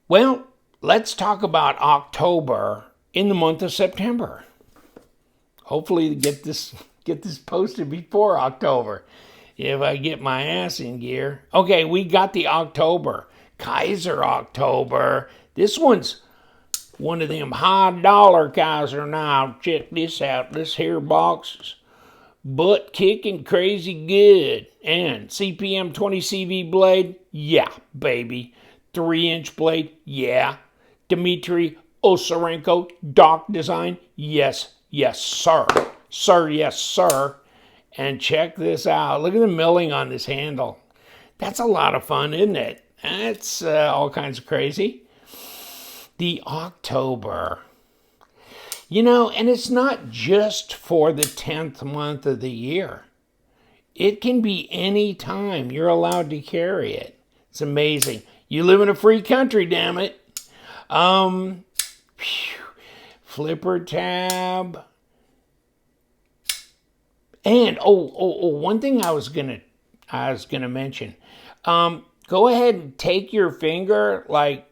Well, let's talk about October in the month of September. Hopefully get this posted before October if I get my ass in gear. Okay, we got the October. Kizer October. This one's one of them high dollar Kizer. Now, check this out. This here box is butt kicking crazy good. And CPM 20 CV blade? Yeah, baby. 3-inch blade? Yeah. Dmitry Osarenko Dock design? Yes, yes, sir. Sir, yes, sir. And check this out. Look at the milling on this handle. That's a lot of fun, isn't it? That's all kinds of crazy. The October. And it's not just for the 10th month of the year. It can be any time you're allowed to carry it. It's amazing. You live in a free country, damn it. Flipper tab. And one thing I was gonna mention. Go ahead and take your finger, like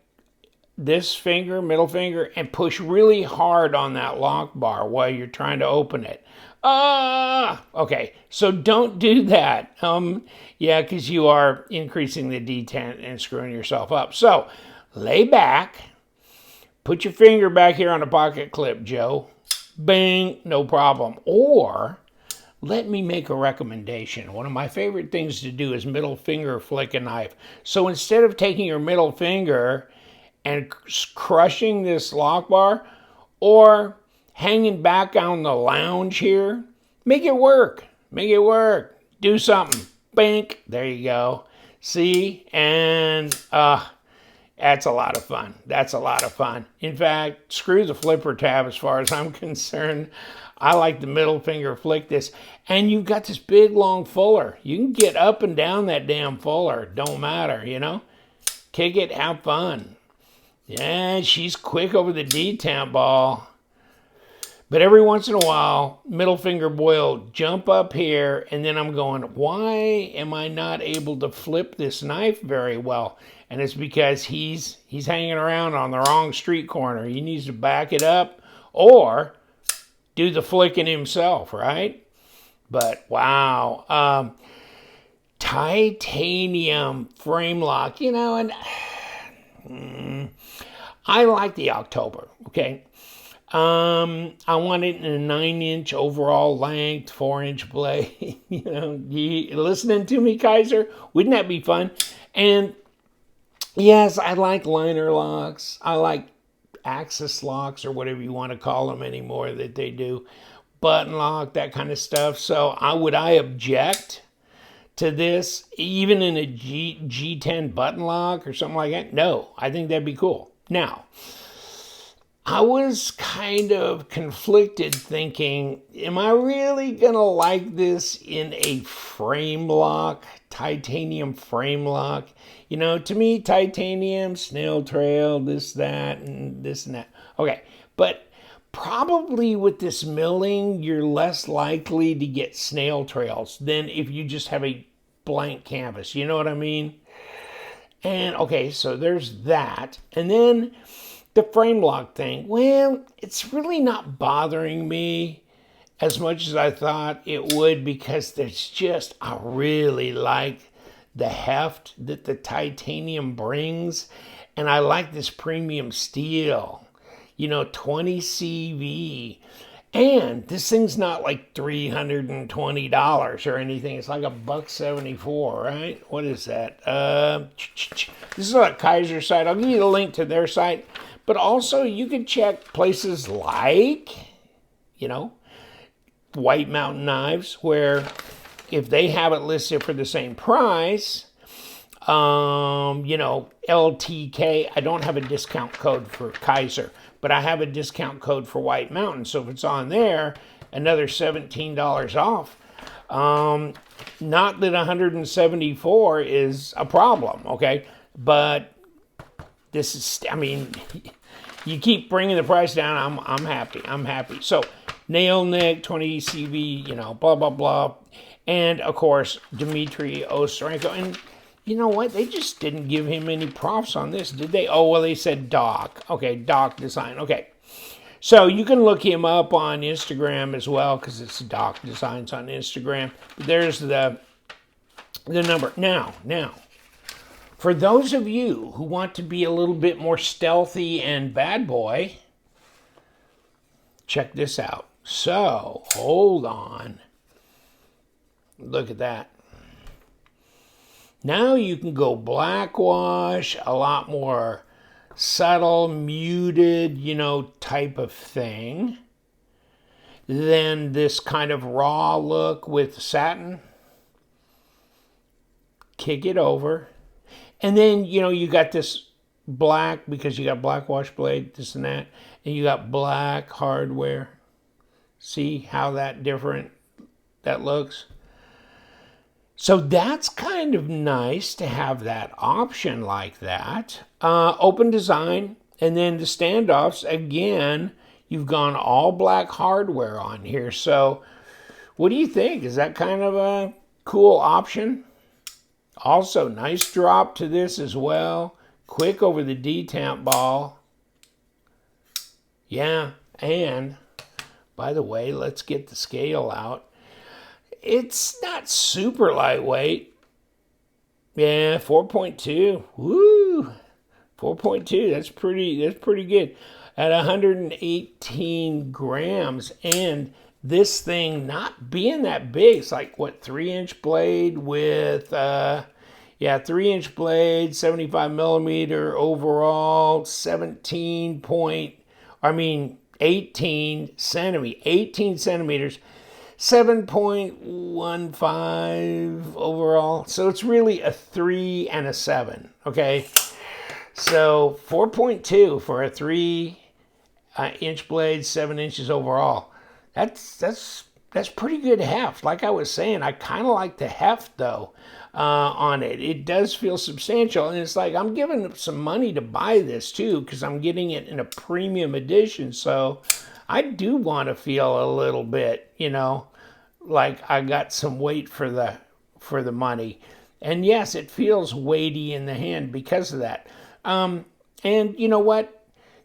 this finger, middle finger, and push really hard on that lock bar while you're trying to open it. Okay, so don't do that. Because you are increasing the detent and screwing yourself up. So lay back, put your finger back here on a pocket clip, Joe. Bang, no problem. Or let me make a recommendation. One of my favorite things to do is middle finger flick a knife. So instead of taking your middle finger and crushing this lock bar or hanging back on the lounge here, make it work. Make it work. Do something. Bink. There you go. See? And that's a lot of fun. That's a lot of fun. In fact, screw the flipper tab as far as I'm concerned. I like the middle finger flick this. And you've got this big, long fuller. You can get up and down that damn fuller. Don't matter, Kick it, have fun. Yeah, she's quick over the detent ball. But every once in a while, middle finger boy will jump up here, and then I'm going, why am I not able to flip this knife very well? And it's because he's hanging around on the wrong street corner. He needs to back it up or do the flicking himself, right? But wow. Titanium frame lock, and I like the October, okay? I want it in a 9-inch overall length, 4-inch blade. You listening to me, Kizer? Wouldn't that be fun? And yes, I like liner locks. I like axis locks or whatever you want to call them anymore that they do. Button lock, that kind of stuff. So would I object to this, even in a G10 button lock or something like that? No, I think that'd be cool. Now, I was kind of conflicted thinking, am I really going to like this in a frame lock, titanium frame lock? To me, titanium, snail trail, this, that, and this and that. Okay, but probably with this milling, you're less likely to get snail trails than if you just have a blank canvas. You know what I mean? And okay, so there's that. And then the frame lock thing, well, it's really not bothering me as much as I thought it would because I really like the heft that the titanium brings. And I like this premium steel, 20 CV. And this thing's not like $320 or anything. It's like $174, right? What is that? This is a Kizer site. I'll give you the link to their site. But also you can check places like, White Mountain Knives, where if they have it listed for the same price, LTK, I don't have a discount code for Kizer, but I have a discount code for White Mountain. So if it's on there, another $17 off. Not that 174 is a problem, okay? But this is, you keep bringing the price down, I'm happy. So nail neck, 20 CV, blah, blah, blah. And of course, Dmitry Osarenko. And you know what? They just didn't give him any props on this, did they? Oh, well, they said Doc. Okay, Doc Design. Okay. So you can look him up on Instagram as well, because it's Doc Designs on Instagram. There's the number. Now, for those of you who want to be a little bit more stealthy and bad boy, check this out. So, hold on. Look at that. Now you can go black wash, a lot more subtle, muted, type of thing, than this kind of raw look with satin. Kick it over. And then, you got this black, because you got black wash blade, this and that, and you got black hardware. See how that looks? So that's kind of nice to have that option like that. Open design, and then the standoffs, again, you've gone all black hardware on here. So what do you think? Is that kind of a cool option? Also, nice drop to this as well. Quick over the detamp ball. Yeah, and by the way, let's get the scale out. It's not super lightweight. Yeah, 4.2. Woo! 4.2. That's pretty good. At 118 grams, and this thing not being that big, it's like, what, 3-inch blade with 3-inch blade, 75 millimeter overall, 18 centimeters, 7.15 overall. So it's really a 3 and a 7, okay? So 4.2 for a 3-inch blade, 7 inches overall. That's pretty good heft. Like I was saying, I kind of like the heft, though, on it. It does feel substantial, and it's like I'm giving up some money to buy this, too, because I'm getting it in a premium edition, so I do want to feel a little bit, like I got some weight for the money. And yes, it feels weighty in the hand because of that. And you know what?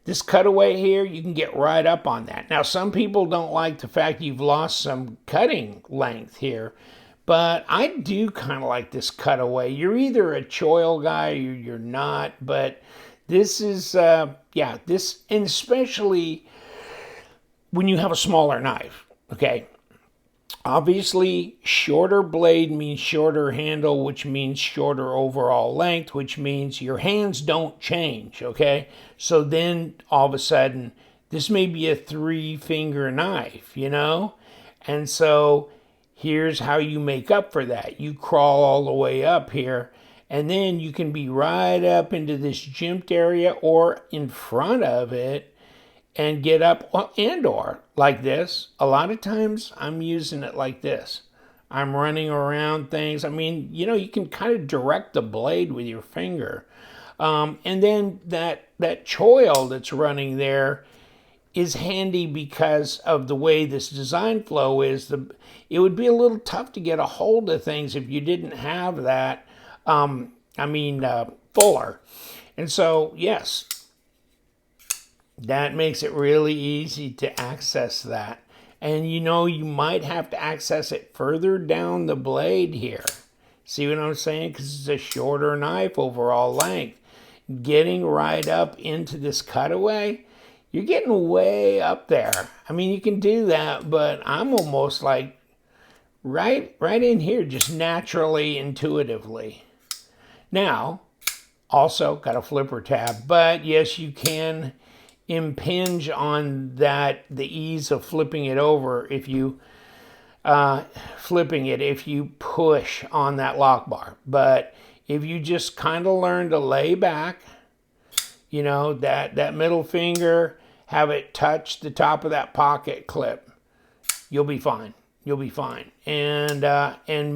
This cutaway here, you can get right up on that. Now, some people don't like the fact you've lost some cutting length here, but I do kind of like this cutaway. You're either a choil guy or you're not, but this is, this, and especially when you have a smaller knife, okay? Obviously, shorter blade means shorter handle, which means shorter overall length, which means your hands don't change, okay? So then, all of a sudden, this may be a 3-finger knife, And so, here's how you make up for that. You crawl all the way up here, and then you can be right up into this jimped area or in front of it, and get up, and/or like this. A lot of times I'm using it like this. I'm running around things. I mean, you can kind of direct the blade with your finger. And then that choil that's running there is handy because of the way this design flow is. It would be a little tough to get a hold of things if you didn't have that, fuller. And so, yes, that makes it really easy to access that. And you might have to access it further down the blade here. See what I'm saying? Because it's a shorter knife overall length. Getting right up into this cutaway, you're getting way up there. I mean, you can do that, but I'm almost like right in here, just naturally, intuitively. Now, also got a flipper tab, but yes, you can impinge on that, the ease of flipping it over if you push on that lock bar. But if you just kind of learn to lay back, that middle finger, have it touch the top of that pocket clip, you'll be fine. And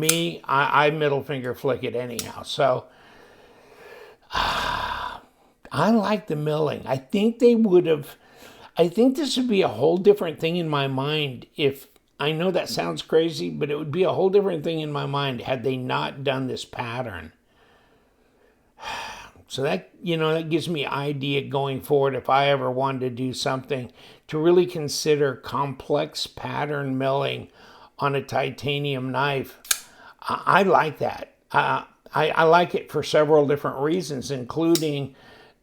me, I middle finger flick it anyhow. So I like the milling. I think this would be a whole different thing in my mind if, I know that sounds crazy, but it would be a whole different thing in my mind had they not done this pattern. So that, that gives me idea going forward if I ever wanted to do something to really consider complex pattern milling on a titanium knife. I like that. I like it for several different reasons, including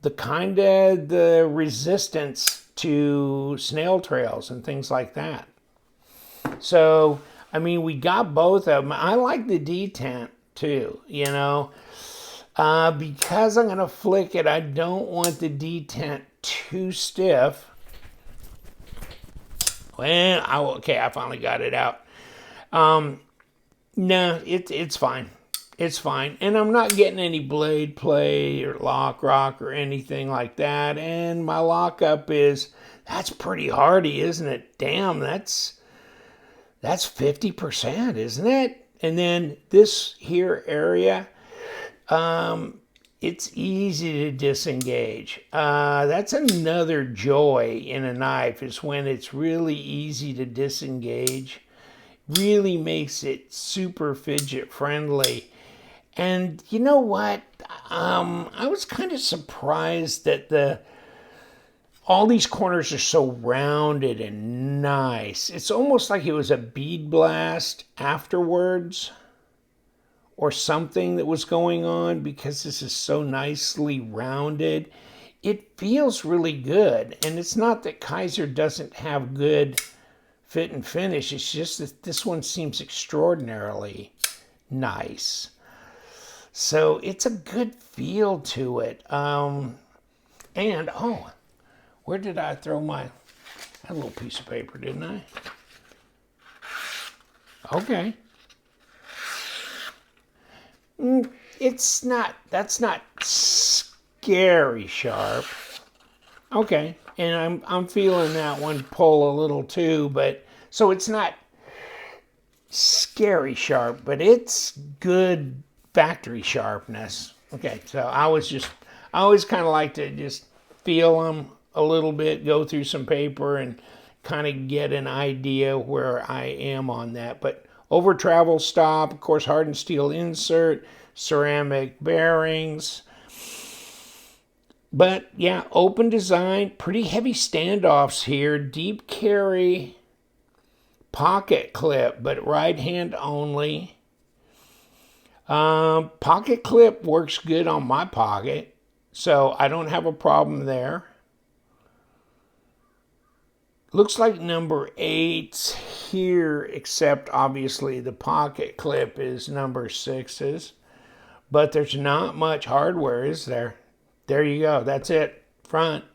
the resistance to snail trails and things like that. So, I mean, we got both of them. I like the detent too, because I'm going to flick it, I don't want the detent too stiff. Well, okay, I finally got it out. No, it's fine. It's fine. And I'm not getting any blade play or lock rock or anything like that. And my lockup that's pretty hardy, isn't it? Damn, that's 50%, isn't it? And then this here area, it's easy to disengage. That's another joy in a knife, is when it's really easy to disengage. Really makes it super fidget friendly. And you know what? I was kind of surprised that all these corners are so rounded and nice. It's almost like it was a bead blast afterwards or something that was going on, because this is so nicely rounded. It feels really good. And it's not that Kizer doesn't have good fit and finish. It's just that this one seems extraordinarily nice. So it's a good feel to it. And, where did I throw I had a little piece of paper, didn't I? Okay. That's not scary sharp. Okay. And I'm feeling that one pull a little too, but so it's not scary sharp, but it's good factory sharpness. Okay, so I always kind of like to just feel them a little bit, go through some paper and kind of get an idea where I am on that. But over travel stop, of course, hardened steel insert, ceramic bearings. But yeah, open design, pretty heavy standoffs here, deep carry, pocket clip, but right hand only. Pocket clip works good on my pocket, so I don't have a problem there. Looks like number 8's here, except obviously the pocket clip is number 6's. But there's not much hardware, is there? There you go. That's it. Front.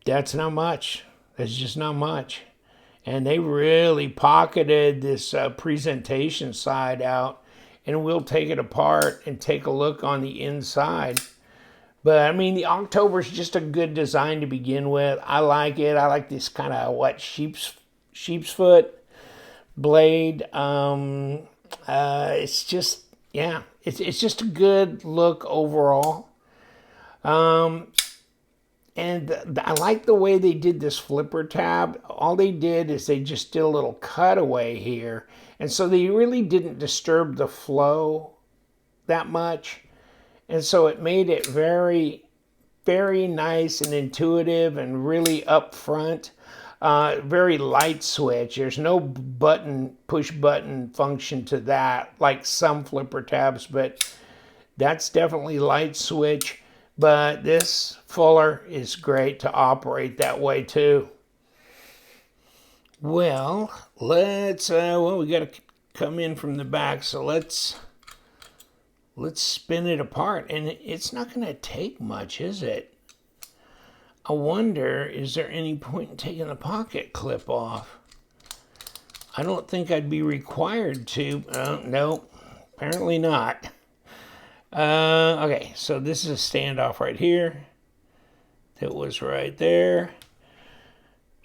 That's not much. That's just not much. And they really pocketed this presentation side out. And we'll take it apart and take a look on the inside. But, I mean, the October is just a good design to begin with. I like it. I like this kind of, sheep's foot blade. It's just, yeah, it's just a good look overall. And I like the way they did this flipper tab. All they did is they just did a little cutaway here. And so they really didn't disturb the flow that much. And so it made it very, very nice and intuitive and really upfront. Very light switch. There's no push button function to that, like some flipper tabs, but that's definitely light switch. But this fuller is great to operate that way too. Well, we got to come in from the back, so let's spin it apart. And it's not going to take much, is it? I wonder, is there any point in taking the pocket clip off? I don't think I'd be required to. No, apparently not. Okay, so this is a standoff right here. That was right there.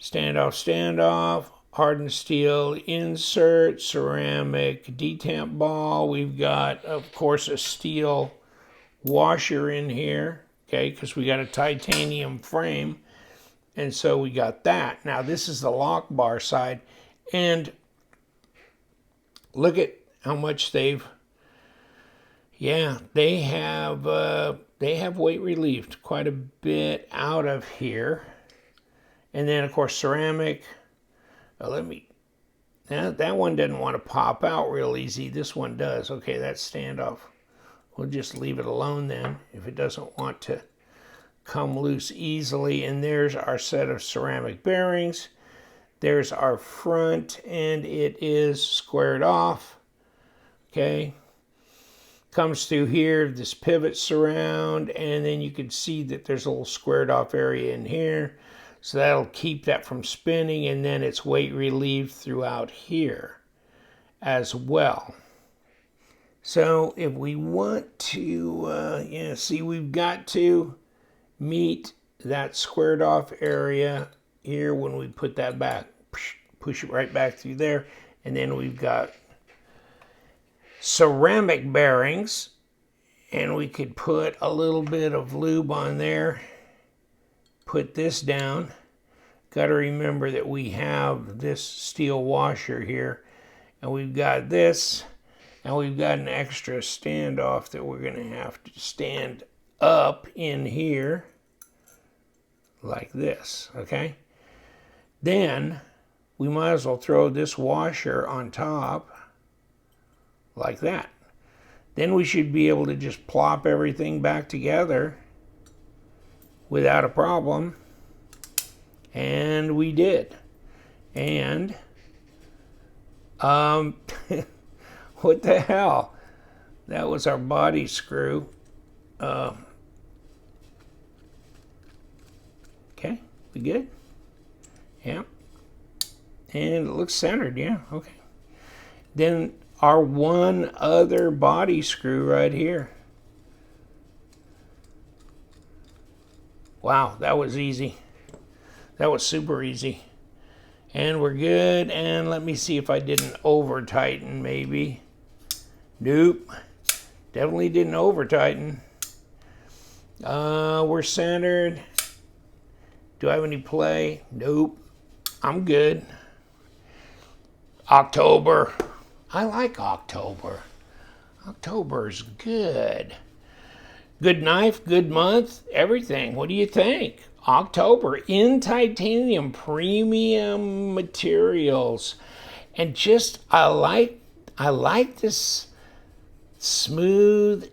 Standoff. Hardened steel insert, ceramic detamp ball. We've got, of course, a steel washer in here. Okay, because we got a titanium frame. And so we got that. Now, this is the lock bar side. And look at how much they've Yeah, they have weight relieved quite a bit out of here. And then of course ceramic. That one doesn't want to pop out real easy. This one does. Okay, that's standoff. We'll just leave it alone then if it doesn't want to come loose easily. And there's our set of ceramic bearings. There's our front, and it is squared off. Okay. Comes through here, this pivots around, and then you can see that there's a little squared off area in here. So that'll keep that from spinning, and then it's weight relieved throughout here as well. So if we want to, see, we've got to meet that squared off area here when we put that back. Push it right back through there, and then we've got ceramic bearings, and we could put a little bit of lube on there, put this down. Got to remember that we have this steel washer here, and we've got this, and we've got an extra standoff that we're going to have to stand up in here like this, okay? Then we might as well throw this washer on top like that. Then we should be able to just plop everything back together without a problem. And we did. And what the hell? That was our body screw. Okay, we good? Yeah. And it looks centered, yeah, okay. Then our one other body screw right here. Wow, that was easy. That was super easy. And we're good. And let me see if I didn't over tighten maybe. Nope. Definitely didn't over tighten. We're centered. Do I have any play? Nope. I'm good. October. I like October. October's good. Good knife, good month, everything. What do you think? October in titanium, premium materials. And just, I like this smooth.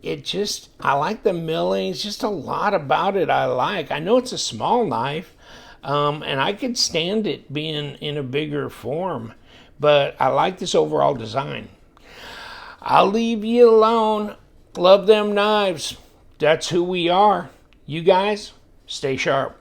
I like the milling. It's just a lot about it I like. I know it's a small knife, and I could stand it being in a bigger form. But I like this overall design. I'll leave you alone. Love them knives. That's who we are. You guys, stay sharp.